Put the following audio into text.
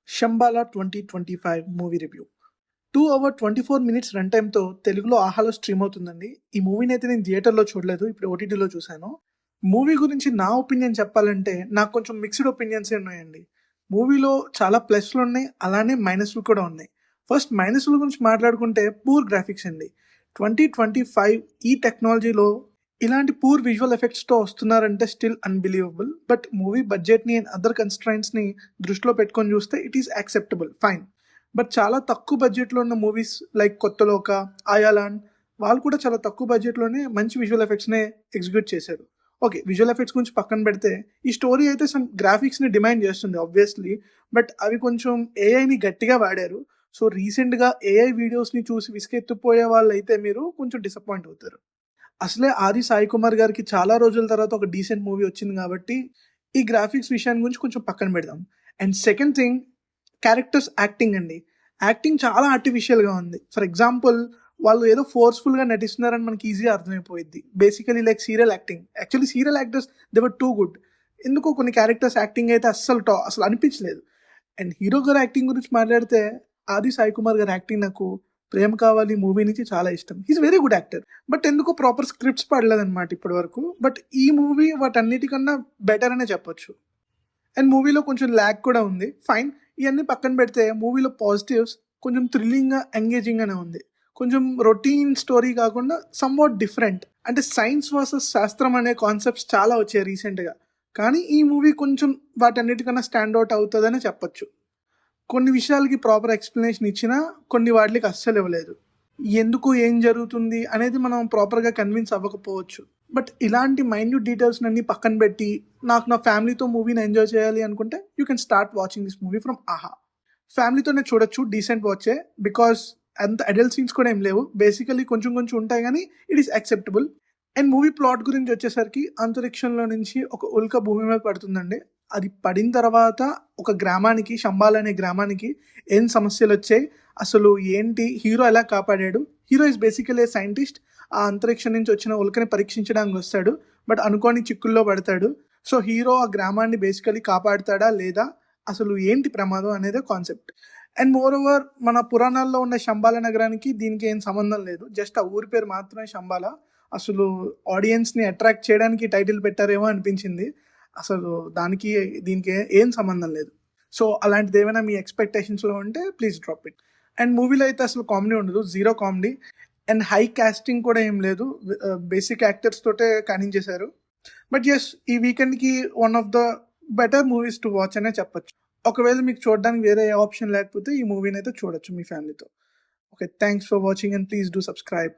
Shambhala 2025 movie review 2 hours 24 minutes run టైమ్తో తెలుగులో ఆహాలో స్ట్రీమ్ అవుతుందండి. ఈ మూవీని అయితే నేను థియేటర్లో చూడలేదు, ఇప్పుడు ఓటీటీలో చూశాను. మూవీ గురించి నా ఒపీనియన్ చెప్పాలంటే నాకు కొంచెం మిక్స్డ్ ఒపీనియన్సే ఉన్నాయండి. మూవీలో చాలా ప్లస్లు ఉన్నాయి, అలానే మైనస్లు కూడా ఉన్నాయి. ఫస్ట్ మైనస్ల గురించి మాట్లాడుకుంటే పూర్ గ్రాఫిక్స్ అండి. 2025 ఈ టెక్నాలజీలో ఇలాంటి పూర్ విజువల్ ఎఫెక్ట్స్తో వస్తున్నారంటే స్టిల్ అన్బిలీవబుల్. బట్ మూవీ బడ్జెట్ని అండ్ అదర్ కన్స్ట్రైంట్స్ని దృష్టిలో పెట్టుకొని చూస్తే it is acceptable, fine. But చాలా తక్కువ బడ్జెట్లో ఉన్న మూవీస్ లైక్ కొత్తలోక, ఆయాలాన్, వాళ్ళు కూడా చాలా తక్కువ బడ్జెట్లోనే మంచి విజువల్ ఎఫెక్ట్స్నే ఎగ్జిక్యూట్ చేశారు. ఓకే, విజువల్ ఎఫెక్ట్స్ గురించి పక్కన పెడితే ఈ స్టోరీ అయితే సమ్ గ్రాఫిక్స్ని డిమాండ్ చేస్తుంది ఆబ్వియస్లీ, బట్ అవి కొంచెం ఏఐని గట్టిగా వాడారు. సో రీసెంట్గా ఏఐ వీడియోస్ని చూసి విసుకెత్తిపోయే వాళ్ళు అయితే మీరు కొంచెం డిసప్పాయింట్ అవుతారు. అసలే ఆది సాయి కుమార్ గారికి చాలా రోజుల తర్వాత ఒక డీసెంట్ మూవీ వచ్చింది కాబట్టి ఈ గ్రాఫిక్స్ విషయాన్ని గురించి కొంచెం పక్కన పెడదాం. And second thing, characters acting అండి. యాక్టింగ్ చాలా ఆర్టిఫిషియల్గా ఉంది. ఫర్ ఎగ్జాంపుల్, వాళ్ళు ఏదో ఫోర్స్ఫుల్గా నటిస్తున్నారని మనకి ఈజీగా అర్థమైపోయింది. Basically like serial acting. Actually serial actors they were too good. ఎందుకో కొన్ని క్యారెక్టర్స్ యాక్టింగ్ అయితే అసలు అనిపించలేదు. అండ్ హీరో గారు యాక్టింగ్ గురించి మాట్లాడితే ఆది సాయి కుమార్ గారి యాక్టింగ్ నాకు ప్రేమ కావాలి మూవీ నుంచి చాలా ఇష్టం. He's very good actor. But ఎందుకో ప్రాపర్ స్క్రిప్ట్స్ పడలేదన్నమాట ఇప్పటి వరకు. బట్ ఈ మూవీ వాటన్నిటికన్నా బెటర్ అనే చెప్పొచ్చు. అండ్ మూవీలో కొంచెం ల్యాగ్ కూడా ఉంది, ఫైన్. ఇవన్నీ పక్కన పెడితే మూవీలో పాజిటివ్స్ కొంచెం థ్రిల్లింగ్గా, ఎంగేజింగ్గానే ఉంది. కొంచెం రొటీన్ స్టోరీ కాకుండా సమ్వాట్ డిఫరెంట్. అంటే సైన్స్ వర్సెస్ శాస్త్రం అనే కాన్సెప్ట్స్ చాలా వచ్చాయి రీసెంట్గా, కానీ ఈ మూవీ కొంచెం వాటన్నిటికన్నా స్టాండ్ అవుట్ అవుతుందనే చెప్పొచ్చు. కొన్ని విషయాలకి ప్రాపర్ ఎక్స్ప్లెనేషన్ ఇచ్చినా కొన్ని వాటికి అస్సలు ఇవ్వలేదు. ఎందుకు ఏం జరుగుతుంది అనేది మనం ప్రాపర్గా కన్విన్స్ అవ్వకపోవచ్చు. బట్ ఇలాంటి మైన్యూట్ డీటెయిల్స్ అన్ని పక్కన పెట్టి నాకు నా ఫ్యామిలీతో మూవీని ఎంజాయ్ చేయాలి అనుకుంటే you can start watching this movie from ఆహా. ఫ్యామిలీతోనే చూడొచ్చు, డీసెంట్ వాచే. బికాస్ అంత అడల్ట్ సీన్స్ కూడా ఏం లేవు, బేసికలీ కొంచెం కొంచెం ఉంటాయి, కానీ it is acceptable. And movie plot గురించి వచ్చేసరికి అంతరిక్షంలో నుంచి ఒక ఉల్క భూమి మీద పడుతుందండి. అది పడిన తర్వాత ఒక గ్రామానికి, శంబాల్ అనే గ్రామానికి ఏం సమస్యలు వచ్చాయి, అసలు ఏంటి, హీరో ఎలా కాపాడాడు. Hero is basically A scientist. ఆ అంతరిక్షం నుంచి వచ్చిన ఉల్కని పరీక్షించడానికి వస్తాడు, బట్ అనుకోని చిక్కుల్లో పడతాడు. సో హీరో ఆ గ్రామాన్ని బేసికలీ కాపాడుతాడా లేదా, అసలు ఏంటి ప్రమాదం అనేది కాన్సెప్ట్. అండ్ మోర్ ఓవర్, మన పురాణాల్లో ఉన్న శంబాల నగరానికి దీనికి ఏం సంబంధం లేదు, జస్ట్ ఆ ఊరి పేరు మాత్రమే శంబాల. అసలు ఆడియన్స్ని అట్రాక్ట్ చేయడానికి టైటిల్ పెట్టారేమో అనిపించింది. అసలు దానికి దీనికి ఏం సంబంధం లేదు. సో అలాంటిది ఏమైనా మీ ఎక్స్పెక్టేషన్స్లో ఉంటే ప్లీజ్ డ్రాప్ ఇట్. అండ్ మూవీలో అయితే అసలు కామెడీ ఉండదు, zero comedy. And high casting కూడా ఏం లేదు, బేసిక్ యాక్టర్స్ తోటే కానించేశారు. బట్ ఎస్, ఈ వీకెండ్కి one of the better movies to watch అనే చెప్పొచ్చు. ఒకవేళ మీకు చూడడానికి వేరే ఆప్షన్ లేకపోతే ఈ మూవీని అయితే చూడొచ్చు మీ ఫ్యామిలీతో. Okay, thanks for watching and please do subscribe.